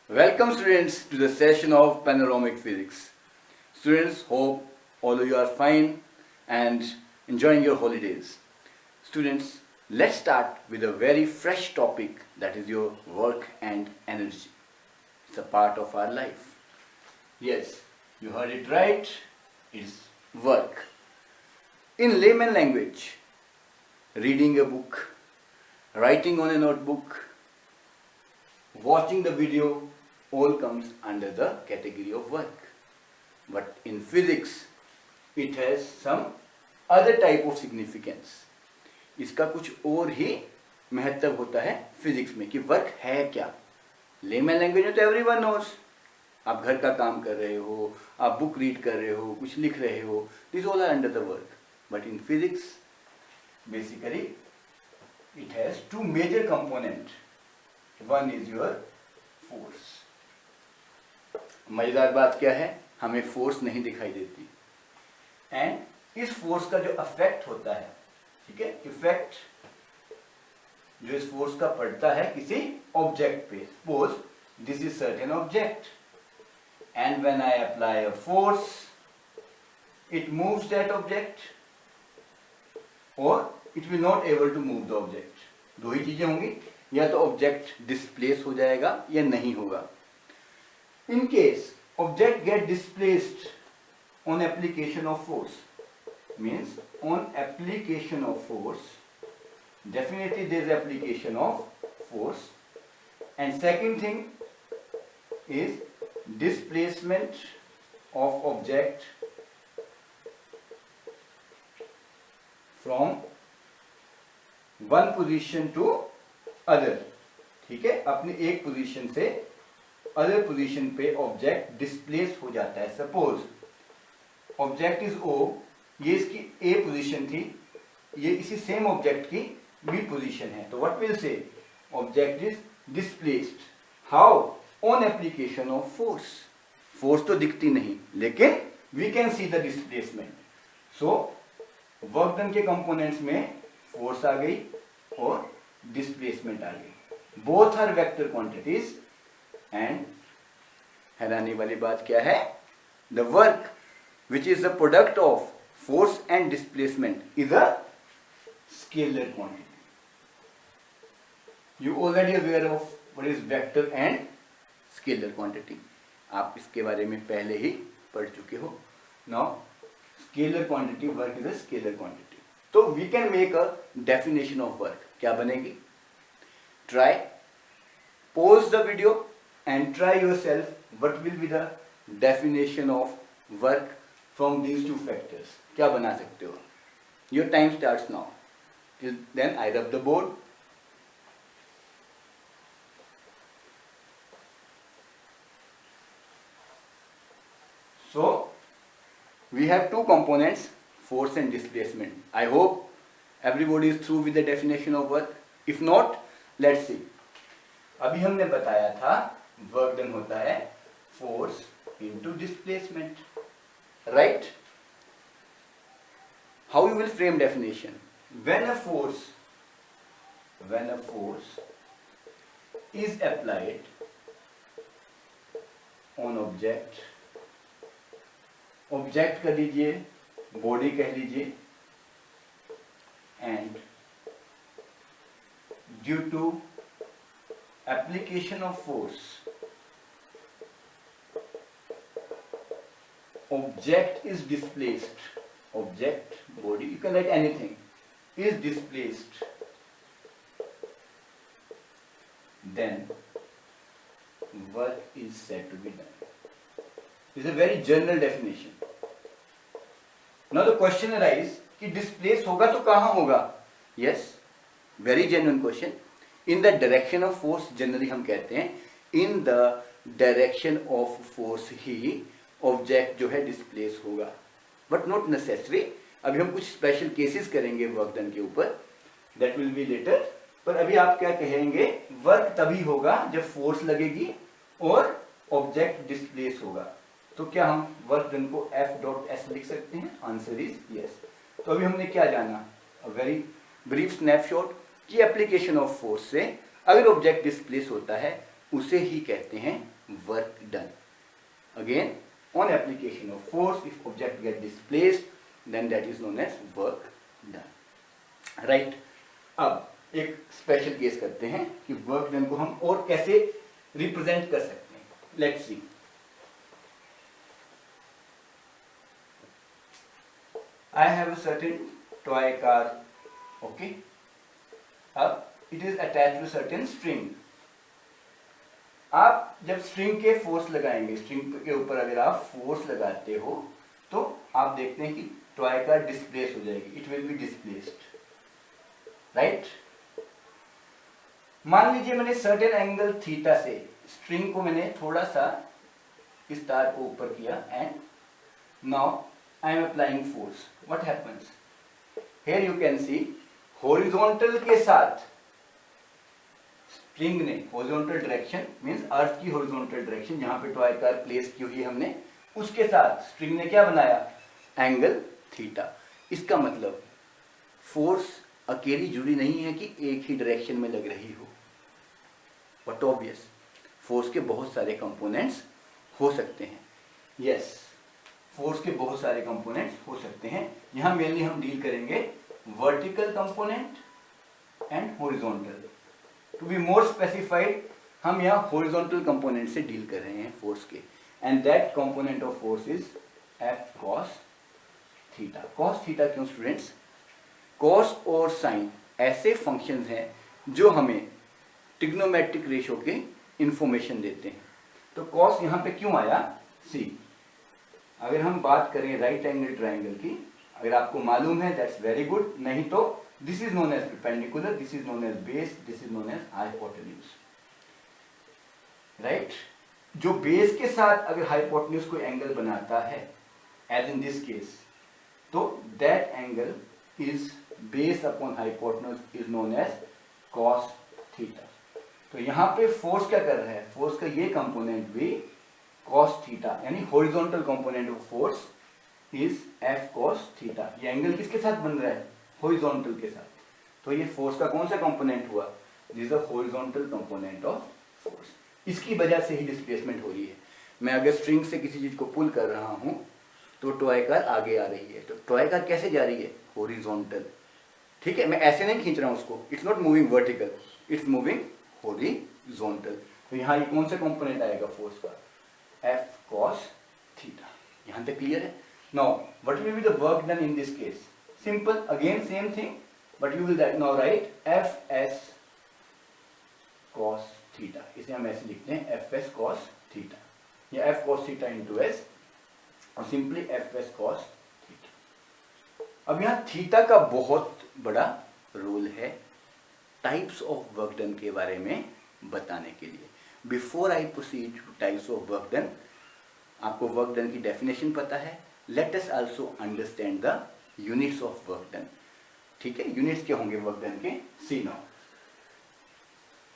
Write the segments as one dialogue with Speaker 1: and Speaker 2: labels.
Speaker 1: Welcome students to the session of Panoramic Physics. Students, hope all of you are fine and enjoying your holidays. Students, let's start with a very fresh topic, that is your work and energy. It's a part of our life. Yes, you heard it right, it's work. In layman language, reading a book, writing on a notebook, watching the video all comes under the category of work. But in physics, it has some other type of significance. इसका कुछ और ही महत्व होता है physics में कि work है क्या. लेमैन लैंग्वेज में तो एवरीवन नोज. आप घर का काम कर रहे हो, आप बुक रीड कर रहे हो, कुछ लिख रहे हो, this all are under the work. But in physics basically it has two major components. One is your force. मजेदार बात क्या है, हमें फोर्स नहीं दिखाई देती एंड इस फोर्स का जो इफेक्ट होता है, ठीक है, इफेक्ट जो इस फोर्स का पड़ता है किसी ऑब्जेक्ट पे. Suppose this is certain object and when I apply a force it moves that object और it will not able to move the object. दो ही चीजें होंगी, या तो ऑब्जेक्ट डिस्प्लेस हो जाएगा या नहीं होगा. In case object get displaced on application of force, means on application of force, definitely there is application of force. And second thing is displacement of object from one position to other. ठीक है, अपनी एक position से other position पे object displace हो जाता है. Suppose object is ओ, ये इसकी ए पोजीशन थी, ये इसी सेम ऑब्जेक्ट की बी पोजीशन है. तो what will say, object is displaced. How? On application of force. Force तो दिखती नहीं लेकिन we can see the displacement. So work done के कंपोनेंट्स में फोर्स आ गई और डिस्प्लेसमेंट आ गई. Both are vector quantities and हैरानी वाली बात क्या है, the work which is the product of force and displacement is a scalar quantity. You already aware of what is vector and scalar quantity. आप इसके बारे में पहले ही पढ़ चुके हो. Now scalar quantity, work is a scalar quantity. तो we can make a definition of work. क्या बनेगी? Try, pause the video and try yourself what will be the definition of work from these two factors. क्या बना सकते हो? Your time starts now. Till then I rub the board. So we have two components, force and displacement. I hope everybody is through with the definition of work. If not, let's see. अभी हमने बताया था work done होता है force into displacement, right? How you will frame definition? when a force is applied on object, object कर लीजिए, body कह लीजिए, and due to application of force object is displaced. Object, body, you can write anything, is displaced, then work is said to be done. This is a very general definition. Now the question arises कि displace होगा तो कहाँ होगा? Yes, very genuine question. In the direction of force, generally हम कहते हैं in the direction of force he object जो है displace होगा, but not necessary. अभी हम कुछ special cases करेंगे work done के ऊपर, that will be later. पर अभी आप क्या कहेंगे, work तभी होगा जब force लगेगी और object displace होगा. तो क्या हम वर्क डन को F डॉट S लिख सकते हैं? Answer is yes. तो अभी हमने क्या जाना, अ वेरी ब्रीफ स्नैपशॉट, कि एप्लीकेशन ऑफ फोर्स से अगर ऑब्जेक्ट डिस्प्लेस होता है उसे ही कहते हैं work done. Again, on application of force if object get displaced then that is known as work done. Right, अब एक स्पेशल केस करते हैं कि वर्क डन को हम और कैसे रिप्रेजेंट कर सकते हैं। Let's see, I have a certain toy car, okay? अब it is attached to certain string. आप जब स्ट्रिंग के फोर्स लगाएंगे, स्ट्रिंग के ऊपर अगर आप फोर्स लगाते हो तो आप देखते हैं कि टॉय कार डिस्प्लेस हो जाएगी, it will be displaced, right? मान लीजिए मैंने सर्टेन एंगल थीटा से स्ट्रिंग को मैंने थोड़ा सा इस तार को ऊपर किया and now I am applying force. What happens? Here you can see horizontal के साथ स्ट्रिंग ने horizontal direction means अर्थ की horizontal direction जहां पे टॉय कार प्लेस की हुई हमने, उसके साथ स्ट्रिंग ने क्या बनाया? Angle theta. इसका मतलब फोर्स अकेली जुड़ी नहीं है कि एक ही डायरेक्शन में लग रही हो, बट ऑब्वियस फोर्स के बहुत सारे कंपोनेंट्स हो सकते हैं। यस, फोर्स के बहुत सारे कंपोनेंट्स हो सकते हैं। यहां मेनली हम डील करेंगे vertical component and horizontal. To be more specified, हम यहां हॉरिजॉन्टल कंपोनेंट से डील कर रहे हैं फोर्स के, and that component of force is F cos theta. Cos theta क्यों स्टूडेंट्स? कॉस और साइन ऐसे फंक्शंस हैं जो हमें ट्रिग्नोमेट्रिक रेशियो के इंफॉर्मेशन देते हैं। तो कॉस यहां पे क्यों आया? सी, अगर हम बात करें राइट एंगल ट्राइंगल की, अगर आपको मालूम है दैट्स वेरी गुड, नहीं तो this is known as perpendicular, this is known as base, this is known as hypotenuse, right? जो बेस के साथ अगर हाइपोटेन्यूज कोई एंगल बनाता है एज इन दिस केस, तो that angle is base upon hypotenuse is known as cos theta. तो यहां पे फोर्स क्या कर रहा है? फोर्स का ये कंपोनेंट भी cos थीटा, यानी horizontal component of force is f cos theta. ये एंगल किसके साथ बन रहा है? हॉरिजॉन्टल के साथ। तो ये फोर्स का कौन सा कंपोनेंट हुआ? This is a horizontal component of force. इसकी वजह से ही डिस्प्लेसमेंट हो रही है। मैं अगर स्ट्रिंग से किसी चीज को पुल कर रहा हूं तो टॉय कार आगे आ रही है, तो टॉय कार कैसे जा रही है? हॉरिजॉन्टल, ठीक है? मैं ऐसे नहीं खींच रहा हूं उसको, it's not moving vertical, it's moving horizontal. तो यहाँ ये कौन सा कंपोनेंट आएगा फोर्स का? F cos theta. यहाँ तक क्लियर है? Now, what will be the work done in this case? Simple, again same thing, but you will now write Fs cos theta. इसे हम ऐसे लिखते हैं Fs cos theta, या F cos theta into S, और simply Fs cos theta. अब यहाँ theta का बहुत बड़ा रोल है टाइप्स ऑफ वर्क डन के बारे में बताने के लिए। Before I proceed to types of work done, आपको वर्क डन की डेफिनेशन पता है, let us also understand the units of work done. ठीक है, यूनिट्स क्या होंगे वर्क डन के? See now.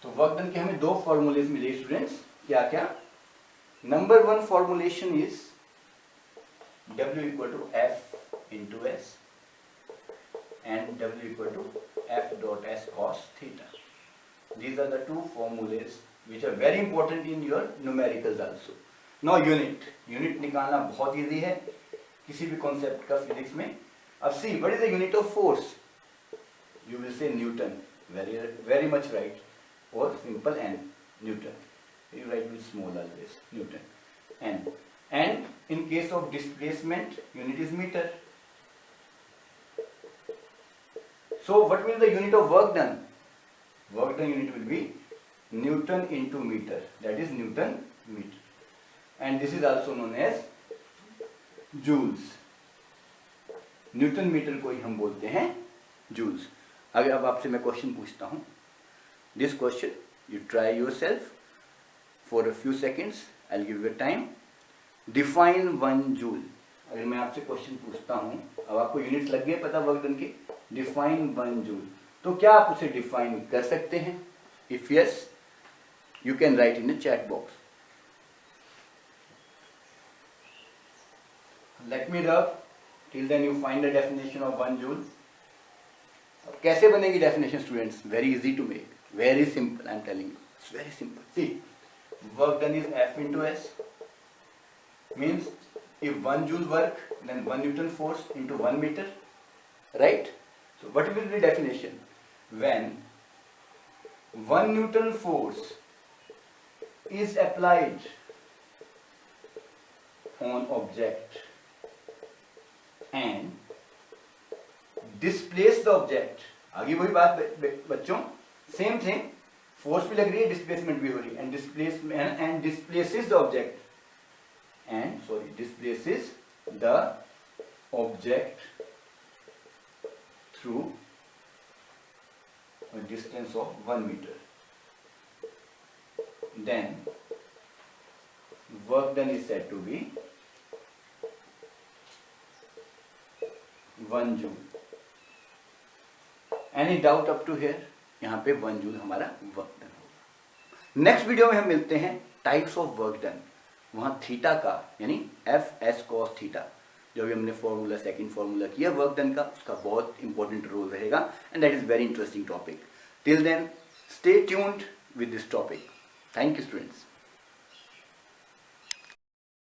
Speaker 1: तो वर्क डन के हमें दो फॉर्मूलेज मिले स्टूडेंट्स, क्या क्या? Number one formulation is W equal to F into S and W equal to F dot S cos theta. These are the two formulas which are very important in your numericals also. Now unit निकालना बहुत easy है किसी भी concept का physics में। अब see, what is the unit of force? You will say Newton, very much right, or simple N, Newton. You write with small always, Newton, N. And in case of displacement, unit is meter. So what will the unit of work done? Work done unit will be Newton into meter, that is Newton meter, and this is also known as joules. Newton metre को ही हम बोलते हैं joules. अगर अब आपसे मैं question पूछता हूं, this question you try yourself for a few seconds, I will give you time, define one joule. अगर मैं आपसे क्वेश्चन पूछता हूं, अब आपको यूनिट्स लग गए पता वर्क डन के, डिफाइन वन जूल, तो क्या आप उसे डिफाइन कर सकते हैं? If yes, you can write in the chat box. Let me rub, till then you find the definition of 1 joule. अब कैसे बनेगी definition students? Very easy to make, very simple, I am telling you, it's very simple. See, work done is F into S. Means if 1 joule work, then 1 Newton force into 1 meter, right? So what will be the definition? When 1 Newton force is applied on object and displace the object, आगे वही बात बच्चों, same thing, force भी लग रही है, displacement भी हो रही है, and displaces the object, displaces the object through a distance of 1 meter, then work done is said to be 1 joule. Any doubt up to here? यहाँ पे 1 जूल हमारा वर्क डन होगा. नेक्स्ट वीडियो में हम मिलते हैं टाइप्स ऑफ वर्क डन. वहाँ theta का यानी एफ एस कॉस थीटा जो भी हमने फॉर्मूला सेकंड फॉर्मूला किया वर्क डन का, उसका बहुत इंपॉर्टेंट रोल रहेगा and that is very interesting topic. Till then stay tuned with this topic. Thank you students.